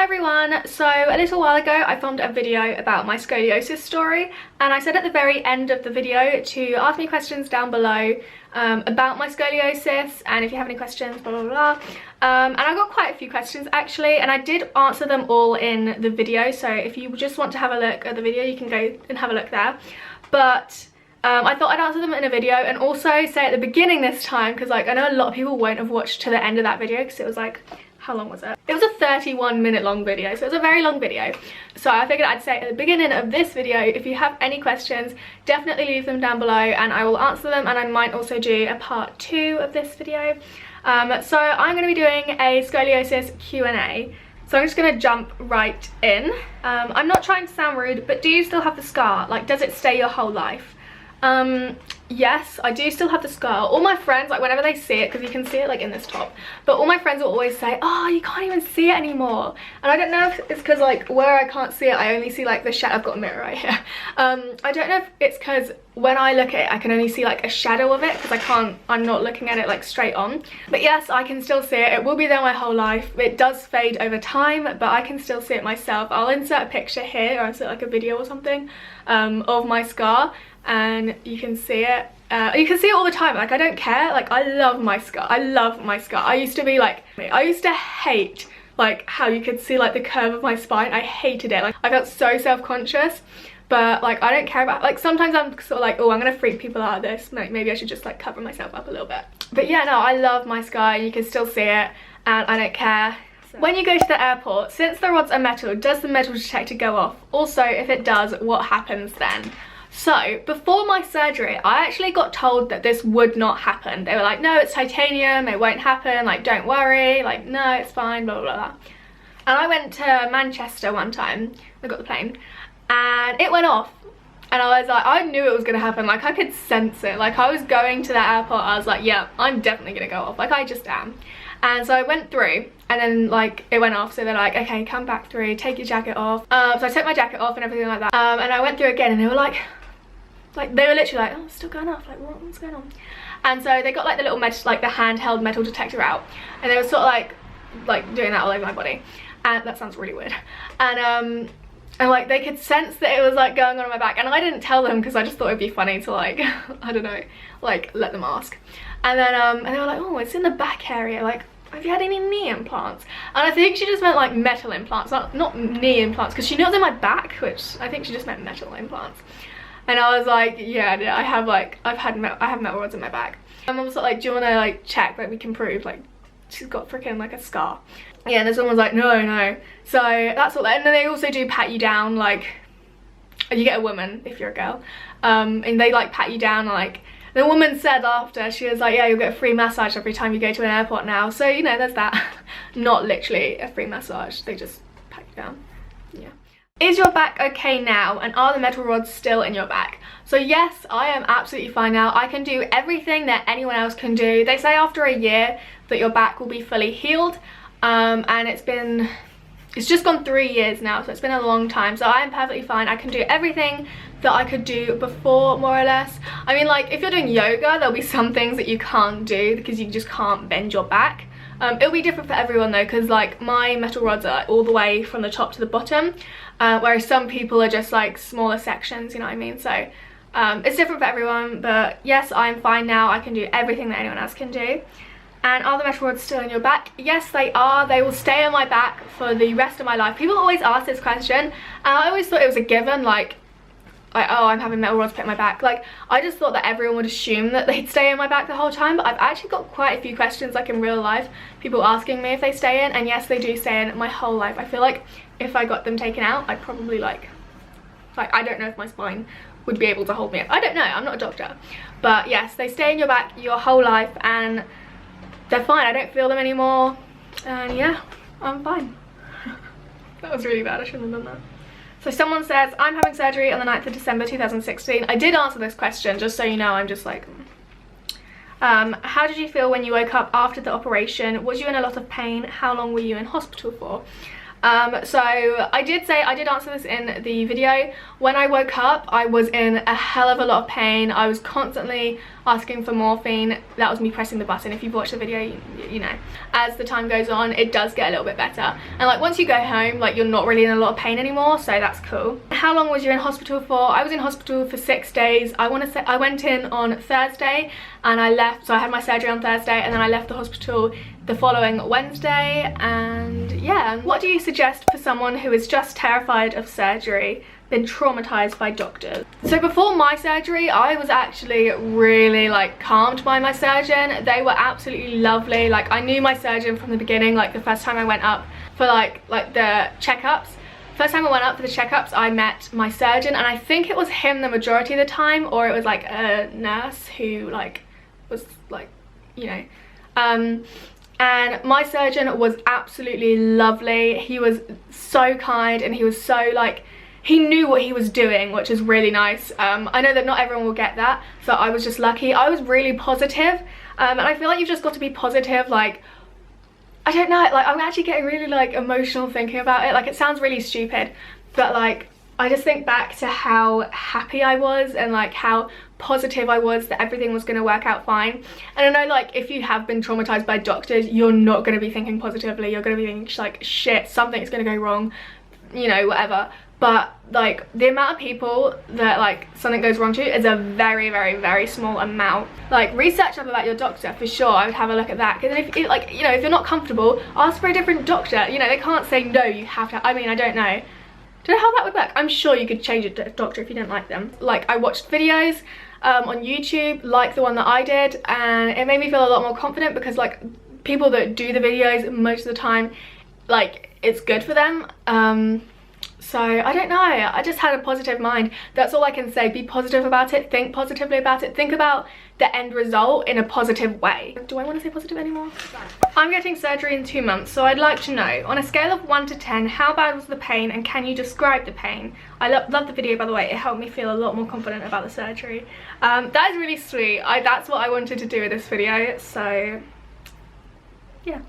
Hi everyone, so a little while ago I filmed a video about my scoliosis story, and I said at the very end of the video to ask me questions down below about my scoliosis, and if you have any questions, blah blah blah. And I got quite a few questions actually, and I did answer them all in the video, so if you just want to have a look at the video you can go and have a look there. But I thought I'd answer them in a video and also say at the beginning this time, because like I know a lot of people won't have watched to the end of that video because it was like, how long was it? It was a 31-minute long video, so it was a very long video. So I figured I'd say at the beginning of this video, if you have any questions, definitely leave them down below and I will answer them, and I might also do a part 2 of this video. So I'm going to be doing a scoliosis Q&A. So I'm just going to jump right in. I'm not trying to sound rude, but do you still have the scar? Like, does it stay your whole life? Yes, I do still have the scar. All my friends, like whenever they see it, because you can see it like in this top, but all my friends will always say, oh, you can't even see it anymore. And I don't know if it's because like where I can't see it, I only see like the shadow. I've got a mirror right here. I don't know if it's because when I look at it I can only see like a shadow of it, because I'm not looking at it like straight on. But yes, I can still see it. It will be there my whole life. It does fade over time, but I can still see it myself. I'll insert a picture here, or insert like a video or something of my scar, and you can see it. You can see it all the time. Like, I don't care. Like, I love my scar. I love my scar. I used to be like, I used to hate like how you could see like the curve of my spine. I hated it. Like, I felt so self-conscious, but like I don't care about, like sometimes I'm sort of like, oh, I'm gonna freak people out of this, like maybe I should just like cover myself up a little bit. But yeah, no, I love my scar. You can still see it and I don't care. When you go to the airport, since the rods are metal, does the metal detector go off? Also, if it does, what happens then? So, before my surgery, I actually got told that this would not happen. They were like, no, it's titanium, it won't happen, like, don't worry, like, no, it's fine, blah, blah, blah. And I went to Manchester one time, I got the plane, and it went off. And I was like, I knew it was going to happen, like, I could sense it. Like, I was going to that airport, I was like, yeah, I'm definitely going to go off, like, I just am. And so I went through, and then like it went off, so they're like, okay, come back through, take your jacket off. So I took my jacket off and everything like that, and I went through again, and they were like they were literally like, oh, it's still going off, like what's going on? And so they got like the little like the handheld metal detector out, and they were sort of like doing that all over my body, and that sounds really weird. And like they could sense that it was like going on my back, and I didn't tell them because I just thought it'd be funny to like I don't know, like let them ask. And then and they were like, oh, it's in the back area, like, have you had any knee implants? And I think she just meant like metal implants, not knee implants, because she knew it was in my back, which I think she just meant metal implants. And I was like, yeah, I have metal rods in my back. And I was like, do you want to like check that we can prove like she's got freaking like a scar? Yeah, and this one was like, no. So that's all. And then they also do pat you down, like you get a woman if you're a girl, and they like pat you down, and like the woman said after, she was like, yeah, you'll get a free massage every time you go to an airport now. So, you know, there's that. Not literally a free massage, they just pat you down. Yeah. Is your back okay now, and are the metal rods still in your back? So yes, I am absolutely fine now. I can do everything that anyone else can do. They say after a year that your back will be fully healed, and it's just gone 3 years now, so it's been a long time. So I am perfectly fine. I can do everything that I could do before, more or less. I mean, like if you're doing yoga, there'll be some things that you can't do because you just can't bend your back. It'll be different for everyone though, because like my metal rods are all the way from the top to the bottom, whereas some people are just like smaller sections, you know what I mean? So it's different for everyone, but yes, I'm fine now. I can do everything that anyone else can do. And are the metal rods still in your back? Yes, they are. They will stay on my back for the rest of my life. People always ask this question, and I always thought it was a given, like oh, I'm having metal rods put in my back. Like, I just thought that everyone would assume that they'd stay in my back the whole time, but I've actually got quite a few questions, like in real life, people asking me if they stay in, and yes, they do stay in my whole life. I feel like if I got them taken out, I'd probably like I don't know if my spine would be able to hold me up. I don't know, I'm not a doctor. But yes, they stay in your back your whole life, and they're fine. I don't feel them anymore, and yeah, I'm fine. That was really bad, I shouldn't have done that. So someone says, I'm having surgery on the 9th of December 2016. I did answer this question, just so you know. I'm just like, how did you feel when you woke up after the operation? Was you in a lot of pain? How long were you in hospital for? So I did answer this in the video. When I woke up, I was in a hell of a lot of pain. I was constantly asking for morphine. That was me pressing the button. If you've watched the video, you know. As the time goes on, it does get a little bit better. And like once you go home, like you're not really in a lot of pain anymore, so that's cool. How long was you in hospital for? I was in hospital for 6 days. I want to say I went in on Thursday and I left, so I had my surgery on Thursday and then I left the hospital the following Wednesday. And yeah, what do you suggest for someone who is just terrified of surgery, been traumatized by doctors? So before my surgery, I was actually really like calmed by my surgeon. They were absolutely lovely. Like I knew my surgeon from the beginning. Like the first time I went up for like the checkups, first time I went up for the checkups, I met my surgeon, and I think it was him the majority of the time, or it was like a nurse who like was like, you know, and my surgeon was absolutely lovely. He was so kind and he was so like, he knew what he was doing, which is really nice. I know that not everyone will get that, so I was just lucky. I was really positive, and I feel like you've just got to be positive. Like, I don't know, like I'm actually getting really like emotional thinking about it. Like it sounds really stupid, but like I just think back to how happy I was and like how positive I was that everything was going to work out fine. And I know like if you have been traumatized by doctors, you're not going to be thinking positively. You're going to be thinking like, shit, something's going to go wrong, you know, whatever. But like the amount of people that like something goes wrong to is a very, very, very small amount. Like research up about your doctor for sure. I would have a look at that, because if like, you know, if you're not comfortable, ask for a different doctor. You know, they can't say no, you have to. I mean, I don't know how that would work. I'm sure you could change a doctor if you didn't like them. Like I watched videos on YouTube like the one that I did, and it made me feel a lot more confident, because like people that do the videos most of the time, like it's good for them. So I don't know, I just had a positive mind. That's all I can say. Be positive about it, think positively about it, think about the end result in a positive way. Do I want to say positive anymore? I'm getting surgery in 2 months, so I'd like to know, on a scale of 1 to 10, how bad was the pain and can you describe the pain? I love the video, by the way. It helped me feel a lot more confident about the surgery. That is really sweet. That's what I wanted to do with this video, so yeah.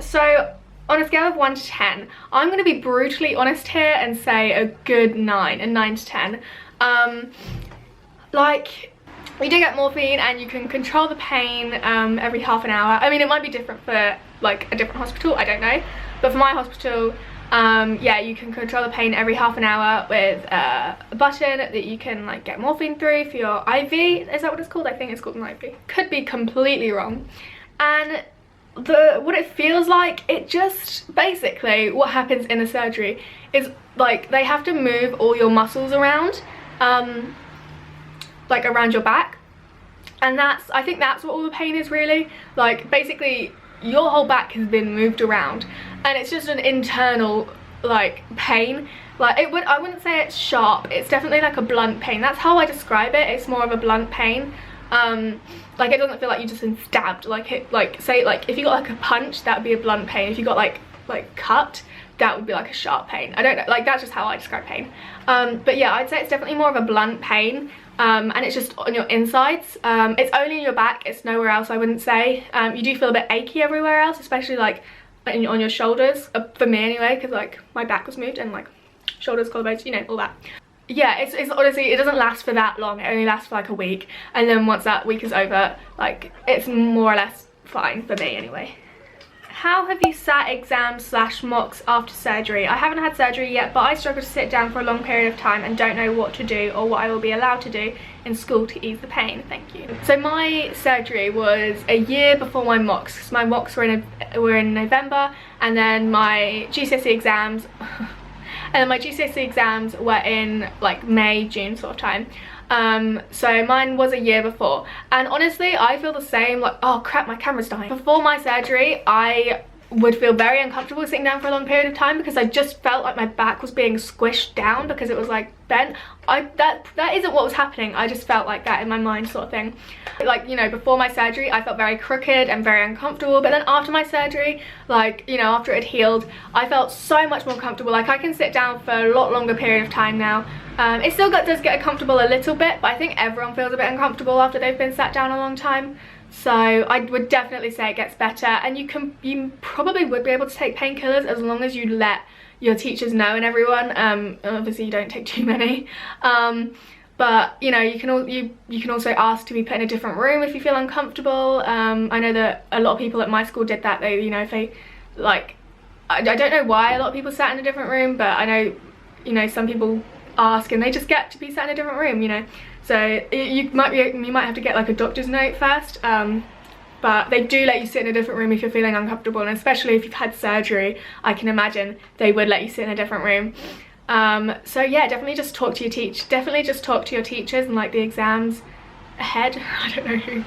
So on a scale of 1 to 10, I'm going to be brutally honest here and say a good 9, a 9 to 10. Like, you do get morphine and you can control the pain every half an hour. I mean, it might be different for like a different hospital, I don't know. But for my hospital, yeah, you can control the pain every half an hour with a button that you can like get morphine through for your IV. Is that what it's called? I think it's called an IV. Could be completely wrong. And what it feels like, it just basically what happens in a surgery is like they have to move all your muscles around, like around your back, and I think that's what all the pain is really. Like basically your whole back has been moved around, and it's just an internal like pain. Like I wouldn't say it's sharp, it's definitely like a blunt pain. That's how I describe it. It's more of a blunt pain. Like it doesn't feel like you've just been stabbed. Like say like if you got like a punch, that would be a blunt pain. If you got like cut, that would be like a sharp pain. I don't know, like that's just how I describe pain. But yeah, I'd say it's definitely more of a blunt pain, and it's just on your insides. It's only in your back, it's nowhere else, I wouldn't say. You do feel a bit achy everywhere else, especially like on your shoulders, for me anyway, because like my back was moved, and like shoulders, collarbones, you know, all that. Yeah, it's honestly, it doesn't last for that long. It only lasts for like a week, and then once that week is over, like it's more or less fine for me anyway. How have you sat exams / mocks after surgery? I haven't had surgery yet, but I struggle to sit down for a long period of time and don't know what to do or what I will be allowed to do in school to ease the pain. Thank you. So my surgery was a year before my mocks. My mocks were in November, and then my GCSE exams and my GCSE exams were in like May, June sort of time. So mine was a year before, and honestly I feel the same. Like, oh crap, my camera's dying. Before my surgery I would feel very uncomfortable sitting down for a long period of time, because I just felt like my back was being squished down because it was like bent. That isn't what was happening, I just felt like that in my mind sort of thing. Like, you know, before my surgery I felt very crooked and very uncomfortable, but then after my surgery, like, you know, after it healed, I felt so much more comfortable. Like I can sit down for a lot longer period of time now. It still does get uncomfortable a little bit, but I think everyone feels a bit uncomfortable after they've been sat down a long time So I would definitely say it gets better, and you probably would be able to take painkillers as long as you let your teachers know and everyone. Obviously you don't take too many, but you know, you can also ask to be put in a different room if you feel uncomfortable. I know that a lot of people at my school did that. They, you know, if they like, I don't know why a lot of people sat in a different room, but I know, you know, some people ask and they just get to be sat in a different room, you know. So you might have to get like a doctor's note first, but they do let you sit in a different room if you're feeling uncomfortable, and especially if you've had surgery, I can imagine they would let you sit in a different room. So yeah, definitely just talk to your teachers and like the exams head, I don't know who,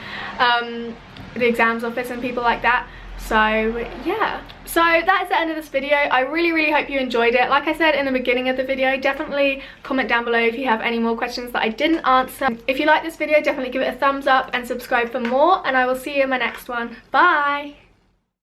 the exams office and people like that. So yeah, so that's the end of this video. I really hope you enjoyed it. Like I said in the beginning of the video, definitely comment down below if you have any more questions that I didn't answer. If you like this video, definitely give it a thumbs up and subscribe for more, and I will see you in my next one. Bye.